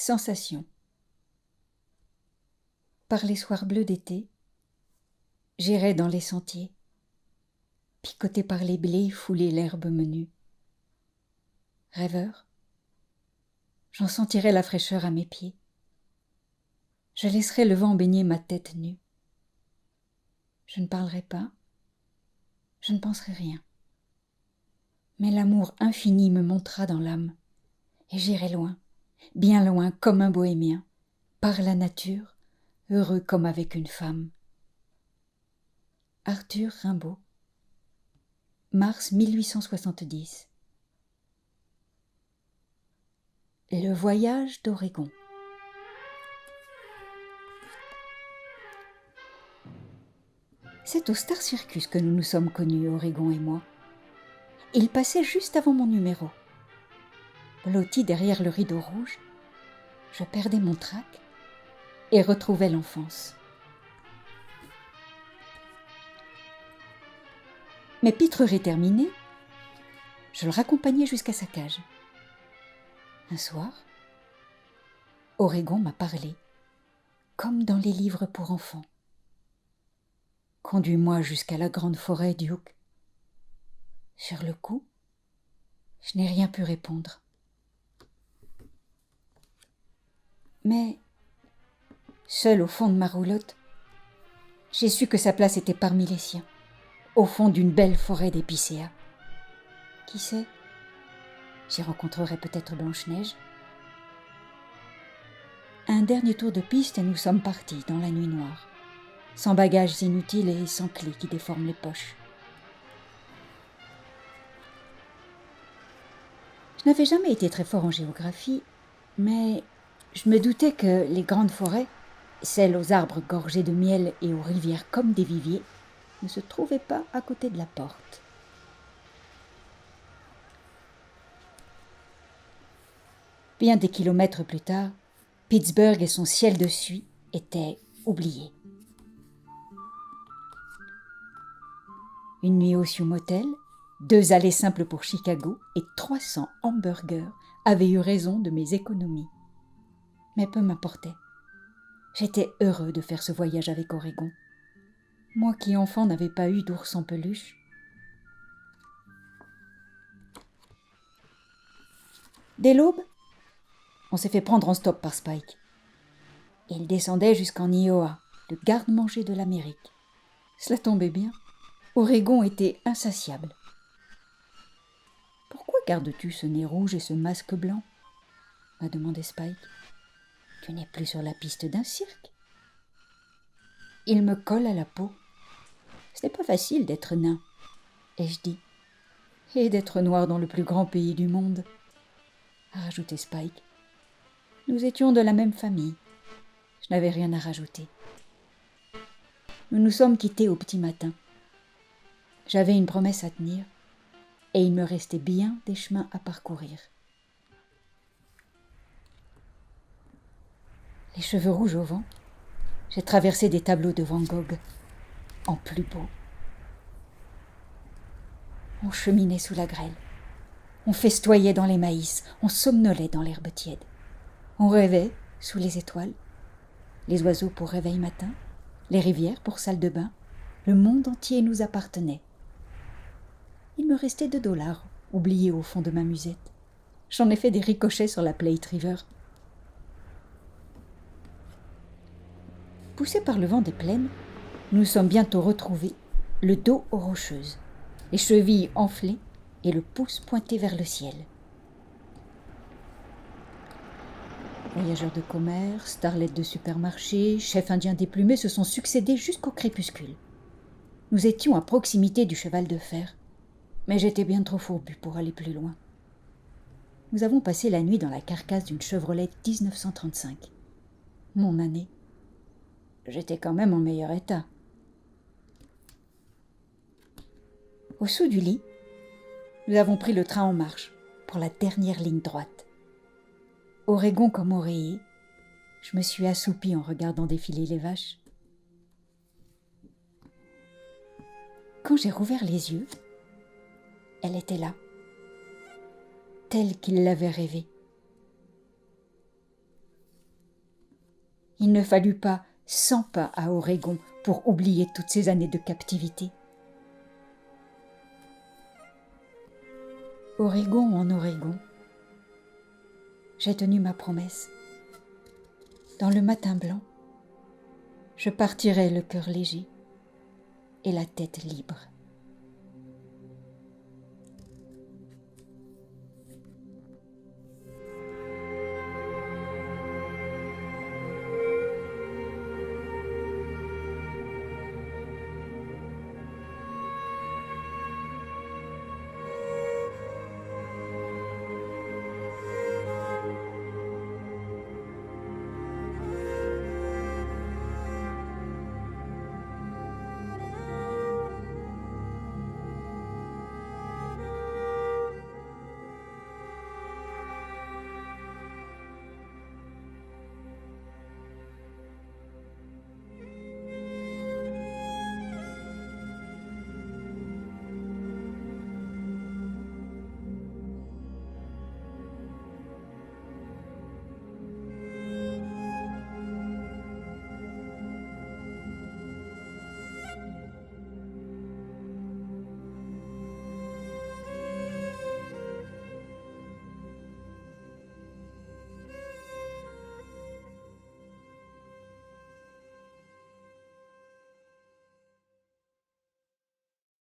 Sensation. Par les soirs bleus d'été, j'irai dans les sentiers, picoté par les blés, fouler l'herbe menue. Rêveur, j'en sentirai la fraîcheur à mes pieds. Je laisserai le vent baigner ma tête nue. Je ne parlerai pas, je ne penserai rien. Mais l'amour infini me montera dans l'âme, et j'irai loin, bien loin comme un bohémien, par la nature, heureux comme avec une femme. Arthur Rimbaud, mars 1870. Le voyage d'Oregon. C'est au Star Circus que nous nous sommes connus, Oregon et moi. Il passait juste avant mon numéro. Blotti derrière le rideau rouge, je perdais mon trac et retrouvais l'enfance. Mes pitreries terminées, je le raccompagnais jusqu'à sa cage. Un soir, Oregon m'a parlé, comme dans les livres pour enfants. Conduis-moi jusqu'à la grande forêt, Duke. Sur le coup, je n'ai rien pu répondre. Mais, seul au fond de ma roulotte, j'ai su que sa place était parmi les siens, au fond d'une belle forêt d'épicéas. Qui sait, j'y rencontrerai peut-être Blanche-Neige. Un dernier tour de piste et nous sommes partis dans la nuit noire, sans bagages inutiles et sans clés qui déforment les poches. Je n'avais jamais été très fort en géographie, mais je me doutais que les grandes forêts, celles aux arbres gorgés de miel et aux rivières comme des viviers, ne se trouvaient pas à côté de la porte. Bien des kilomètres plus tard, Pittsburgh et son ciel de suie étaient oubliés. Une nuit au Sioux Motel, 2 allées simples pour Chicago et 300 hamburgers avaient eu raison de mes économies. Mais peu m'importait. J'étais heureux de faire ce voyage avec Oregon. Moi qui, enfant, n'avais pas eu d'ours en peluche. Dès l'aube, on s'est fait prendre en stop par Spike. Il descendait jusqu'en Iowa, le garde-manger de l'Amérique. Cela tombait bien. Oregon était insatiable. « Pourquoi gardes-tu ce nez rouge et ce masque blanc ?» m'a demandé Spike. « Tu n'es plus sur la piste d'un cirque. » Il me colle à la peau. Ce n'est pas facile d'être nain, ai-je dit, et d'être noir dans le plus grand pays du monde, a rajouté Spike. Nous étions de la même famille. Je n'avais rien à rajouter. Nous nous sommes quittés au petit matin. J'avais une promesse à tenir, et il me restait bien des chemins à parcourir. Les cheveux rouges au vent, j'ai traversé des tableaux de Van Gogh, en plus beau. On cheminait sous la grêle, on festoyait dans les maïs, on somnolait dans l'herbe tiède. On rêvait sous les étoiles, les oiseaux pour réveil matin, les rivières pour salle de bain, le monde entier nous appartenait. Il me restait $2, oubliés au fond de ma musette. J'en ai fait des ricochets sur la Plate River. Poussés par le vent des plaines, nous sommes bientôt retrouvés, le dos aux rocheuses, les chevilles enflées et le pouce pointé vers le ciel. Voyageurs de commerce, starlettes de supermarché, chefs indiens déplumés se sont succédés jusqu'au crépuscule. Nous étions à proximité du cheval de fer, mais j'étais bien trop fourbu pour aller plus loin. Nous avons passé la nuit dans la carcasse d'une Chevrolet 1935. Mon année. J'étais quand même en meilleur état. Au saut du lit, nous avons pris le train en marche pour la dernière ligne droite. Oregon comme oreiller, je me suis assoupie en regardant défiler les vaches. Quand j'ai rouvert les yeux, elle était là, telle qu'il l'avait rêvée. Il ne fallut pas 100 pas à Oregon pour oublier toutes ces années de captivité. Oregon en Oregon, j'ai tenu ma promesse. Dans le matin blanc, je partirai le cœur léger et la tête libre.